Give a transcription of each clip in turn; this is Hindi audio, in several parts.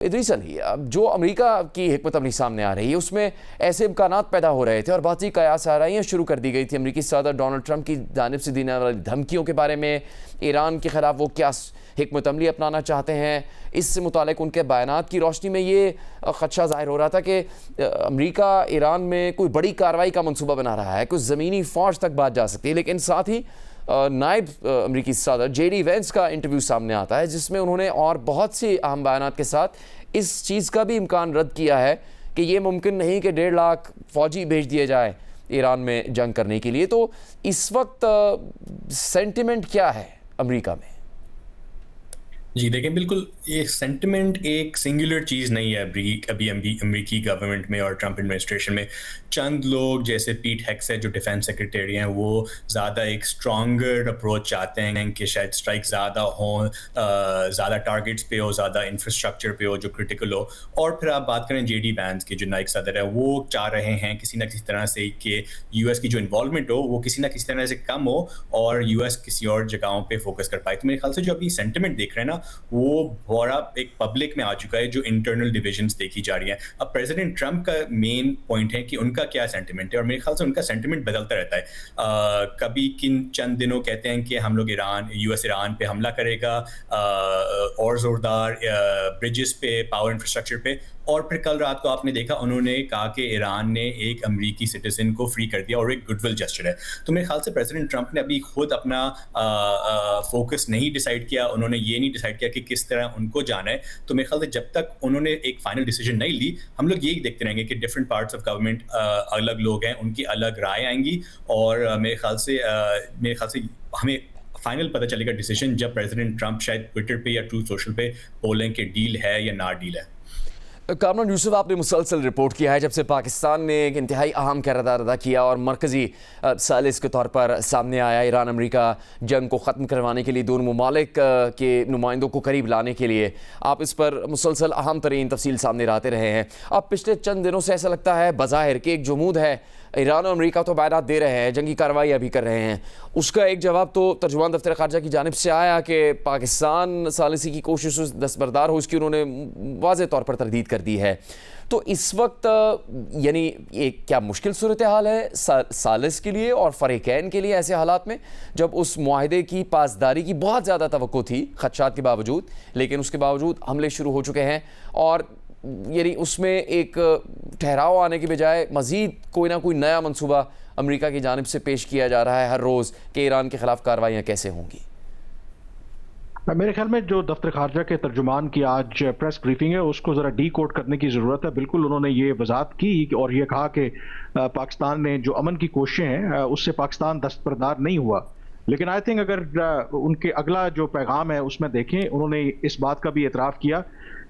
इदरीस अली, अब जो अमेरिका की हिकमत अमली सामने आ रही है उसमें ऐसे इम्कानात पैदा हो रहे थे और बहुत सी कयास आराइयाँ शुरू कर दी गई थी अमेरिकी सदर डोनाल्ड ट्रंप की जानिब से देने वाली धमकियों के बारे में, ईरान के ख़िलाफ़ वो क्या हिकमत अमली अपनाना चाहते हैं। इससे मुतालिक उनके बयानात की रोशनी में ये ख़दशा ज़ाहिर हो रहा था कि अमेरिका ईरान में कोई बड़ी कार्रवाई का मनसूबा बना रहा है, कुछ ज़मीनी फ़ौज तक बात जा सकती है। लेकिन साथ ही नायब अमेरिकी सदर JD वेंस का इंटरव्यू सामने आता है जिसमें उन्होंने और बहुत सी अहम बयानात के साथ इस चीज़ का भी इम्कान रद्द किया है कि ये मुमकिन नहीं कि 1.5 लाख फ़ौजी भेज दिए जाए ईरान में जंग करने के लिए। तो इस वक्त सेंटिमेंट क्या है अमेरिका में? जी देखिए, बिल्कुल ये सेंटिमेंट एक सिंगुलर चीज़ नहीं है अभी अमेरिकी गवर्नमेंट में और ट्रंप एडमिनिस्ट्रेशन में। चंद लोग जैसे पीट हेग्सेथ जो डिफेंस सेक्रेटरी हैं, वो ज़्यादा एक स्ट्रॉन्गर अप्रोच चाहते हैं कि शायद स्ट्राइक ज़्यादा हों, ज़्यादा टारगेट्स पे हो, ज़्यादा इंफ्रास्ट्रक्चर पे हो जो क्रिटिकल हो। और फिर आप बात करें JD वैंस की जो नायब सदर है, वो चाह रहे हैं किसी न किसी तरह से कि US की जो इन्वॉल्वमेंट हो वो किसी न किसी तरह से कम हो और US किसी और जगहों पे फोकस कर पाए। तो मेरे ख्याल से जो अभी सेंटिमेंट देख रहे हैं ना, वो बड़ा एक पब्लिक में आ चुका है, जो इंटरनल डिविजन्स देखी जा रही हैं। अब प्रेसिडेंट ट्रंप का मेन पॉइंट है कि उनका क्या सेंटिमेंट है और मेरे ख्याल से उनका सेंटिमेंट बदलता रहता है। कभी किन चंद दिनों कहते हैं कि हम लोग US ईरान पे हमला करेगा और ज़ोरदार ब्रिजेस पे, पावर इंफ्रास्ट्रक्चर पे, और फिर कल रात को आपने देखा उन्होंने कहा कि ईरान ने एक अमेरिकी सिटीजन को फ्री कर दिया और एक गुडविल जेस्चर है। तो मेरे ख्याल से प्रेसिडेंट ट्रंप ने अभी खुद अपना फोकस नहीं डिसाइड किया, उन्होंने ये नहीं डिसाइड किया कि किस तरह उनको जाना है। तो मेरे ख्याल से जब तक उन्होंने एक फाइनल डिसीजन नहीं ली, हम लोग यही देखते रहेंगे कि डिफरेंट पार्ट्स ऑफ गवर्नमेंट अलग लोग हैं, उनकी अलग राय आएंगी और मेरे ख्याल से हमें फाइनल पता चलेगा डिसीजन जब प्रेसिडेंट ट्रंप शायद ट्विटर पे या ट्रूथ सोशल पे बोलें कि डील है या ना डील है। कामरान यूसुफ, आपने मुसलसल रिपोर्ट किया है जब से पाकिस्तान ने एक इंतहाई अहम किरदार अदा किया और मरकज़ी सालिस के तौर पर सामने आया ईरान अमेरिका जंग को ख़त्म करवाने के लिए, दोनों ममालिक के नुमाइंदों को करीब लाने के लिए। आप इस पर मुसलसल अहम तरीन तफसील सामने लाते रहे हैं। अब पिछले चंद दिनों से ऐसा लगता है बज़ाहिर कि एक जमूद है, ईरान और अमेरिका तो बयानात दे रहे हैं, जंगी कार्रवाई अभी कर रहे हैं, उसका एक जवाब तो तर्जुमान दफ्तर ख़ारजा की जानिब से आया कि पाकिस्तान सालिसी की कोशिश दस्तबरदार हो, इसकी उन्होंने वाज़ेह तौर पर तरदीद कर दी है। तो इस वक्त यानी ये क्या मुश्किल सूरत हाल है सालिस के लिए और फ़रीक़ैन के लिए ऐसे हालात में, जब उस मुआहदे की पासदारी की बहुत ज़्यादा तवक्को थी खदशात के बावजूद, लेकिन उसके बावजूद हमले शुरू हो चुके हैं और यानी उसमें एक ठहराव आने के बजाय मज़ीद कोई ना कोई नया मंसूबा अमेरिका की जानिब से पेश किया जा रहा है हर रोज़ कि ईरान के ख़िलाफ़ कार्रवाइयाँ कैसे होंगी? मेरे ख्याल में जो दफ्तर खारजा के तर्जुमान की आज प्रेस ब्रीफिंग है उसको ज़रा डी कोड करने की ज़रूरत है। बिल्कुल उन्होंने ये वजाहत की और ये कहा कि पाकिस्तान ने जो अमन की कोशिशें हैं उससे पाकिस्तान दस्तबरदार नहीं हुआ। लेकिन आई थिंक अगर उनके अगला जो पैगाम है उसमें देखें, उन्होंने इस बात का भी एतराफ़ किया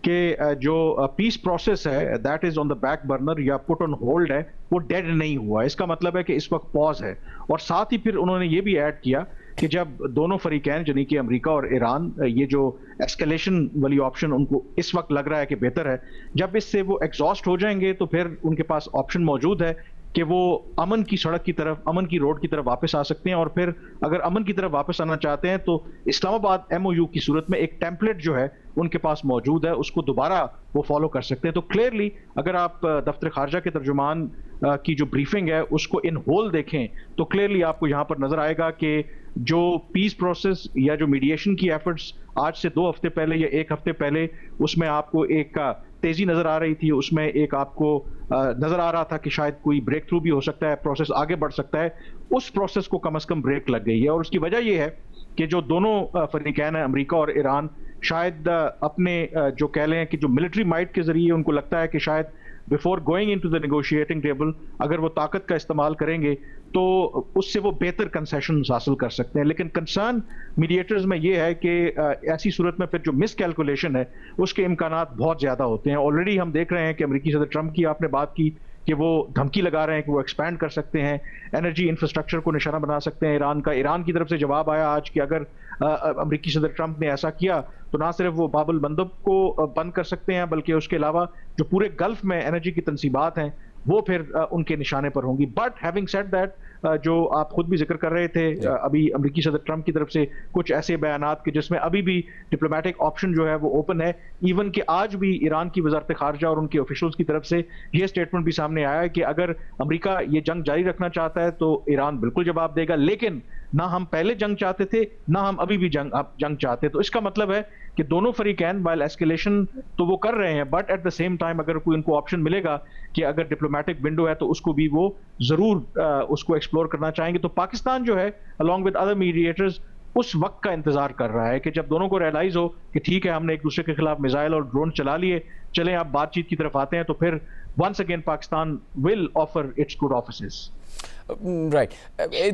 कि जो पीस प्रोसेस है that is on the back burner या पुट ऑन होल्ड है, वो डेड नहीं हुआ। इसका मतलब है कि इस वक्त पॉज है। और साथ ही फिर उन्होंने ये भी ऐड किया कि जब दोनों फरीकैन यानी कि अमेरिका और ईरान, ये जो एस्केलेशन वाली ऑप्शन उनको इस वक्त लग रहा है कि बेहतर है, जब इससे वो एग्जॉस्ट हो जाएंगे तो फिर उनके पास ऑप्शन मौजूद है कि वो अमन की सड़क की तरफ, अमन की रोड की तरफ वापस आ सकते हैं। और फिर अगर अमन की तरफ वापस आना चाहते हैं तो इस्लामाबाद MOU की सूरत में एक टेम्पलेट जो है उनके पास मौजूद है, उसको दोबारा वो फॉलो कर सकते हैं। तो क्लियरली अगर आप दफ्तर खारजा के तर्जुमान की जो ब्रीफिंग है उसको इन होल देखें तो क्लियरली आपको यहाँ पर नजर आएगा कि जो पीस प्रोसेस या जो मीडिएशन की एफर्ट्स आज से 2 हफ्ते पहले या 1 हफ्ते पहले, उसमें आपको एक तेजी नजर आ रही थी, उसमें एक आपको नजर आ रहा था कि शायद कोई ब्रेक थ्रू भी हो सकता है, प्रोसेस आगे बढ़ सकता है। उस प्रोसेस को कम से कम ब्रेक लग गई है और उसकी वजह यह है कि जो दोनों फरीकैन है अमेरिका और ईरान, शायद अपने जो कह लें कि जो मिलिट्री माइट के जरिए उनको लगता है कि शायद before going into the negotiating table अगर वो ताकत का इस्तेमाल करेंगे तो उससे वो बेहतर कंसेशन हासिल कर सकते हैं। लेकिन कंसर्न मीडिएटर्स में ये है कि ऐसी सूरत में फिर जो मिस कैलकुलेशन है उसके इम्कानात बहुत ज़्यादा होते हैं। ऑलरेडी हम देख रहे हैं कि अमेरिकी सदर ट्रंप की आपने बात की कि वो धमकी लगा रहे हैं कि वो एक्सपैंड कर सकते हैं, एनर्जी इंफ्रास्ट्रक्चर को निशाना बना सकते हैं ईरान का। ईरान की तरफ से जवाब आया आज कि अगर अमेरिकी सदर ट्रंप ने ऐसा किया तो ना सिर्फ वो बाबुल मंदब को बंद कर सकते हैं बल्कि उसके अलावा जो पूरे गल्फ में एनर्जी की तनसीबात हैं वो फिर उनके निशाने पर होंगी। बट हैविंग सेड दैट, जो आप खुद भी जिक्र कर रहे थे, अभी अमेरिकी सदर ट्रंप की तरफ से कुछ ऐसे बयानात के जिसमें अभी भी डिप्लोमेटिक ऑप्शन जो है वो ओपन है। इवन कि आज भी ईरान की वजारत खारजा और उनके ऑफिशियल्स की तरफ से ये स्टेटमेंट भी सामने आया है कि अगर अमेरिका ये जंग जारी रखना चाहता है तो ईरान बिल्कुल जवाब देगा, लेकिन ना हम पहले जंग चाहते थे ना हम अभी भी जंग चाहते। तो इसका मतलब है कि दोनों फरीकैन वाइल एस्केलेशन तो वो कर रहे हैं, but at the same time अगर कोई उनको ऑप्शन मिलेगा कि अगर डिप्लोमेटिक विंडो है तो उसको भी वो जरूर उसको एक्सप्लोर करना चाहेंगे। तो पाकिस्तान जो है अलॉन्ग विद अदर मीडिएटर्स उस वक्त का इंतजार कर रहा है कि जब दोनों को रियलाइज हो कि ठीक है हमने एक दूसरे के खिलाफ मिसाइल और ड्रोन चला लिए, चलें आप बातचीत की तरफ आते हैं, तो फिर once again Pakistan will offer its good offices. Right,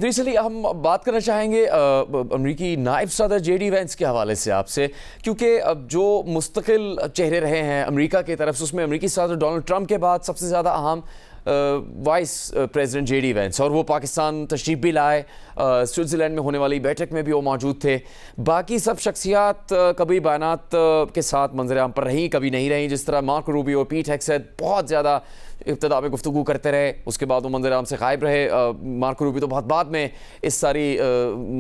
recently हम बात करना चाहेंगे अमरीकी नायब सदर जेडी वैंस के हवाले से आपसे, क्योंकि अब जो मुस्तकिल चेहरे रहे हैं अमेरिका की तरफ से, उसमें अमरीकी सदर डोनाल्ड ट्रंप के बाद सबसे ज़्यादा अहम वाइस प्रेसिडेंट जेडी वैंस, और वो पाकिस्तान तशरीफ भी लाए, स्विट्ज़रलैंड में होने वाली बैठक में भी वो मौजूद थे। बाकी सब शख्सियात कभी बयानात के साथ मंजर-ए-आम पर रहीं, कभी नहीं रहीं, जिस तरह मार्को रूबियो, पीट हेग्सेथ बहुत ज़्यादा इब्तिदा में गुफ्तगू करते रहे, उसके बाद वो मंजर-ए-आम से गायब रहे। मार्को रूबियो तो बहुत बाद में इस सारी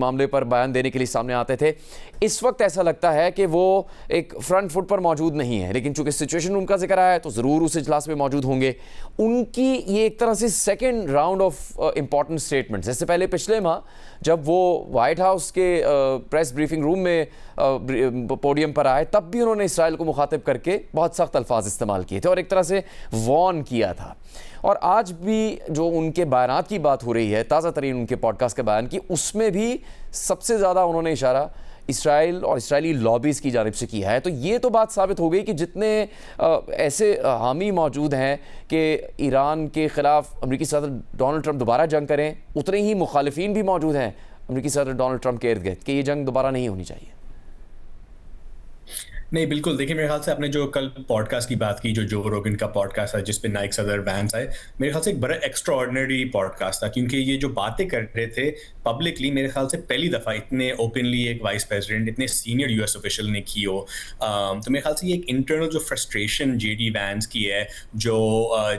मामले पर बयान देने के लिए सामने आते थे। इस वक्त ऐसा लगता है कि वो एक फ्रंट फुट पर मौजूद नहीं है, लेकिन चूंकि सिचुएशन उनका जिक्र आया है तो ज़रूर उस इजलास में मौजूद होंगे। उनकी ये एक तरह से second round of important statements, इससे पहले पिछले माह जब वो वाइट हाउस के प्रेस ब्रीफिंग रूम में पोडियम पर आए, तब भी उन्होंने इसराइल को मुखातिब करके बहुत सख्त अल्फाज इस्तेमाल किए थे और एक तरह से वॉर्न किया था। और आज भी जो उनके बयानात की बात हो रही है, ताज़ा तरीन उनके पॉडकास्ट के बयान की, उसमें भी सबसे ज़्यादा उन्होंने इशारा इसराइल और इसराइली लॉबीज़ की जानिब से किया है। तो ये तो बात साबित हो गई कि जितने ऐसे हामी मौजूद हैं कि ईरान के ख़िलाफ़ अमरीकी सदर डोनाल्ड ट्रंप दोबारा जंग करें, उतने ही मुखालिफिन भी मौजूद हैं अमरीकी सदर डोनाल्ड ट्रंप के इर्द गिर्द कि ये जंग दोबारा नहीं होनी चाहिए। नहीं, बिल्कुल। देखिए, मेरे ख्याल से आपने जो कल पॉडकास्ट की बात की, जो रोगन का पॉडकास्ट है जिस पे नाइक सदर वैंस आए, मेरे ख्याल से एक बड़ा एक्स्ट्रा ऑर्डिनरी पॉडकास्ट था, क्योंकि ये जो बातें कर रहे थे पब्लिकली, मेरे ख्याल से पहली दफ़ा इतने ओपनली एक वाइस प्रेसिडेंट, इतने सीनियर यूएस ऑफिशियल ने की हो। तो मेरे ख्याल से ये एक इंटरनल जो फ्रस्ट्रेशन जेडी वैंस की है, जो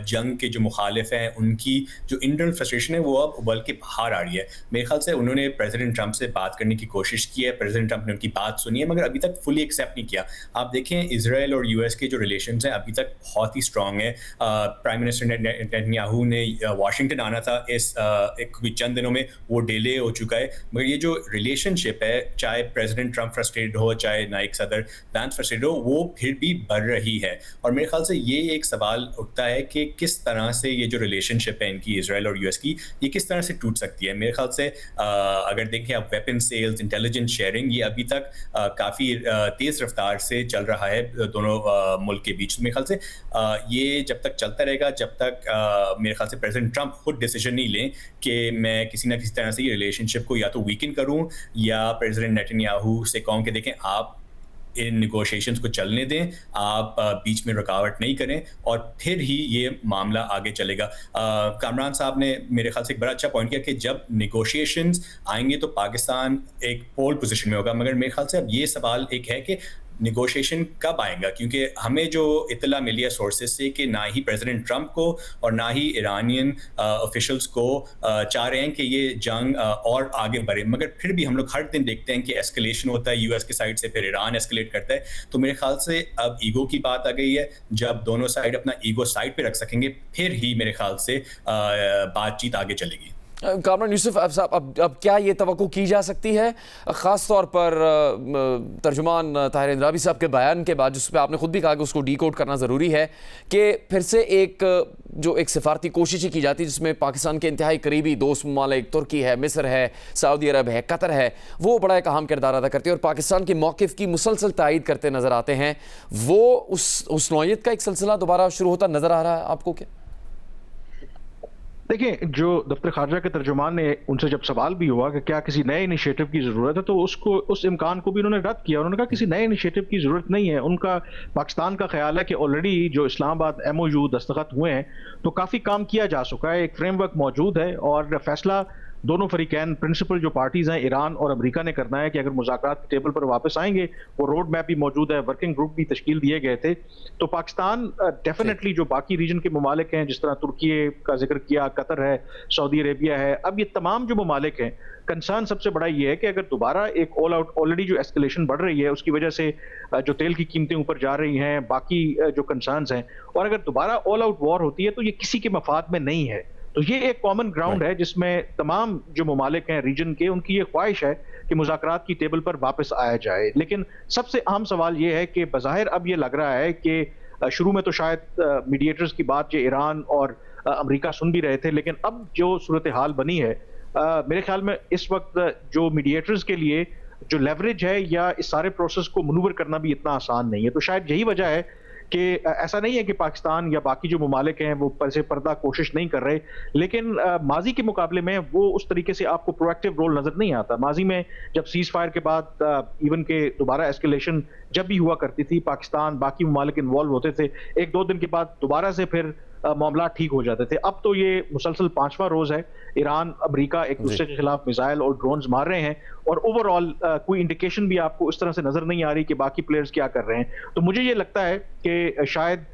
जंग के जो मुखालिफ हैं उनकी जो इंटरनल फ्रस्ट्रेशन है, वो अब उबल के बाहर आ रही है। मेरे ख्याल से उन्होंने प्रेसिडेंट ट्रंप से बात करने की कोशिश की है, प्रेसिडेंट ट्रंप ने उनकी बात सुनी है, मगर अभी तक फुली एक्सेप्ट नहीं किया। आप देखें, इजराइल और यूएस के जो रिलेशंस हैं अभी तक बहुत ही स्ट्रांग है। प्राइम मिनिस्टर नेतन्याहू ने वाशिंगटन आना था, इस एक चंद दिनों में वो डिले हो चुका है, मगर ये जो रिलेशनशिप है, चाहे प्रेसिडेंट ट्रंप फ्रस्ट्रेटेड हो, चाहे नाइक सदर वैंस फ्रस्ट्रेटेड हो, वो फिर भी बढ़ रही है। और मेरे ख्याल से ये एक सवाल उठता है कि किस तरह से ये जो रिलेशनशिप है इनकी, इजराइल और यूएस की, ये किस तरह से टूट सकती है। मेरे ख्याल से अगर देखें आप, वेपन सेल्स, इंटेलिजेंस शेयरिंग, ये अभी तक काफ़ी तेज़ रफ्तार से चल रहा है दोनों मुल्क के बीच। मेरे ख्याल से ये जब तक चलता रहेगा, जब तक मेरे ख्याल से प्रेसिडेंट ट्रंप खुद डिसीजन नहीं लें कि मैं किसी ना किसी तरह से ये रिलेशनशिप को या तो वीकन करूं, या प्रेसिडेंट नेतन्याहू से कहूं कि देखें आप इन निगोशिएशंस को चलने दें, आप बीच में रुकावट नहीं करें, और फिर ही ये मामला आगे चलेगा। कामरान साहब ने मेरे ख्याल से एक बड़ा अच्छा पॉइंट किया कि जब निगोशिएशंस आएंगे तो पाकिस्तान एक पोल पोजीशन में होगा, मगर मेरे ख्याल से अब ये सवाल एक है कि निगोशिएशन कब आएगा, क्योंकि हमें जो इतला मिली है सोर्सेज से कि ना ही प्रेसिडेंट ट्रंप को और ना ही ईरानियन ऑफिशियल्स को चाह रहे हैं कि ये जंग और आगे बढ़े, मगर फिर भी हम लोग हर दिन देखते हैं कि एस्केलेशन होता है यूएस की साइड से, फिर ईरान एस्केलेट करता है। तो मेरे ख्याल से अब ईगो की बात आ गई है। जब दोनों साइड अपना ईगो साइड पे रख सकेंगे, फिर ही मेरे ख्याल से बातचीत आगे चलेगी। कामरान यूसुफ साहब, अब क्या ये तवक्को की जा सकती है, ख़ास तौर पर तर्जुमान ताहिर इंद्राबी साहब के बयान के बाद, जिस पर आपने खुद भी कहा कि उसको डीकोड करना ज़रूरी है, कि फिर से एक सिफारती कोशिश की जाती है जिसमें पाकिस्तान के इंतहाई करीबी दोस्त ममालिक, तुर्की है, मिस्र है, सऊदी अरब है, कतर है, वो बड़ा एक अहम किरदार अदा करते हैं और पाकिस्तान के मौक़िफ़ की मुसलसल तायीद करते नज़र आते हैं। वो उस नौयत का एक सिलसिला दोबारा शुरू होता नज़र आ रहा है आपको क्या? देखिए, जो दफ्तर खारजा के तर्जुमान ने उनसे जब सवाल भी हुआ कि क्या किसी नए इनिशिएटिव की ज़रूरत है, तो उस इम्कान को भी उन्होंने रद्द किया। उन्होंने कहा किसी नए इनिशिएटिव की ज़रूरत नहीं है। उनका पाकिस्तान का ख्याल है कि ऑलरेडी जो इस्लामाबाद MOU दस्तखत हुए हैं तो काफ़ी काम किया जा चुका है, एक फ्रेमवर्क मौजूद है और फैसला दोनों फरीकैन प्रिंसिपल जो पार्टीज हैं ईरान और अमेरिका ने करना है कि अगर मुज़ाकरात की टेबल पर वापस आएंगे, वो रोड मैप भी मौजूद है, वर्किंग ग्रुप भी तश्कील दिए गए थे, तो पाकिस्तान डेफिनेटली जो बाकी रीजन के ममालिक हैं, जिस तरह तुर्की का जिक्र किया, कतर है, सऊदी अरेबिया है, अब ये तमाम जो ममालिक हैं, कंसर्न सबसे बड़ा ये है कि अगर दोबारा एक ऑल आउट ऑलरेडी जो एस्केलेशन बढ़ रही है उसकी वजह से जो तेल की कीमतें ऊपर जा रही हैं, बाकी जो कंसर्न्स हैं, और अगर दोबारा ऑल आउट वॉर होती है तो ये किसी के मफाद में नहीं है। तो ये एक कॉमन ग्राउंड है जिसमें तमाम जो ममालिक हैं रीजन के, उनकी ये ख्वाहिश है कि मुज़ाकरात की टेबल पर वापस आया जाए। लेकिन सबसे अहम सवाल ये है कि बज़ाहिर अब ये लग रहा है कि शुरू में तो शायद मीडिएटर्स की बात जो ईरान और अमेरिका सुन भी रहे थे, लेकिन अब जो सूरत हाल बनी है, मेरे ख्याल में इस वक्त जो मीडिएटर्स के लिए जो लेवरेज है या इस सारे प्रोसेस को मनूवर करना भी इतना आसान नहीं है। तो शायद यही वजह है कि ऐसा नहीं है कि पाकिस्तान या बाकी जो ममालिक हैं वो से पर्दा कोशिश नहीं कर रहे, लेकिन माजी के मुकाबले में वो उस तरीके से आपको प्रोएक्टिव रोल नजर नहीं आता। माजी में जब सीज फायर के बाद इवन के दोबारा एस्केलेशन जब भी हुआ करती थी, पाकिस्तान बाकी ममालिक इन्वॉल्व होते थे, एक दो दिन के बाद दोबारा से फिर मामला ठीक हो जाते थे। अब तो ये मुसलसल 5वां रोज है, ईरान अमेरिका एक दूसरे के खिलाफ मिसाइल और ड्रोन्स मार रहे हैं, और ओवरऑल कोई इंडिकेशन भी आपको इस तरह से नजर नहीं आ रही कि बाकी प्लेयर्स क्या कर रहे हैं। तो मुझे ये लगता है कि शायद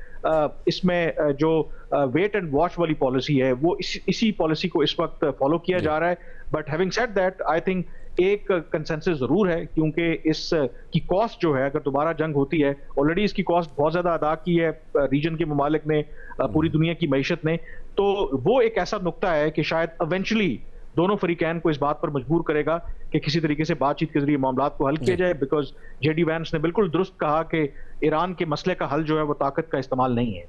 इसमें जो वेट एंड वॉच वाली पॉलिसी है वो इसी पॉलिसी को इस वक्त फॉलो किया जा रहा है। But having said that, I think एक कंसेंसस जरूर है, क्योंकि इस की कॉस्ट जो है, अगर दोबारा जंग होती है, ऑलरेडी इसकी कॉस्ट बहुत ज्यादा अदा की है रीजन के ममालिक ने, पूरी दुनिया की मईशत ने, तो वो एक ऐसा नुक्ता है कि शायद इवेंचुअली दोनों फरीकैन को इस बात पर मजबूर करेगा कि किसी तरीके से बातचीत के जरिए मामला को हल किया जाए। बिकॉज जेडी वैंस ने बिल्कुल दुरुस्त कहा कि ईरान के मसले का हल जो है वो ताकत का इस्तेमाल नहीं है।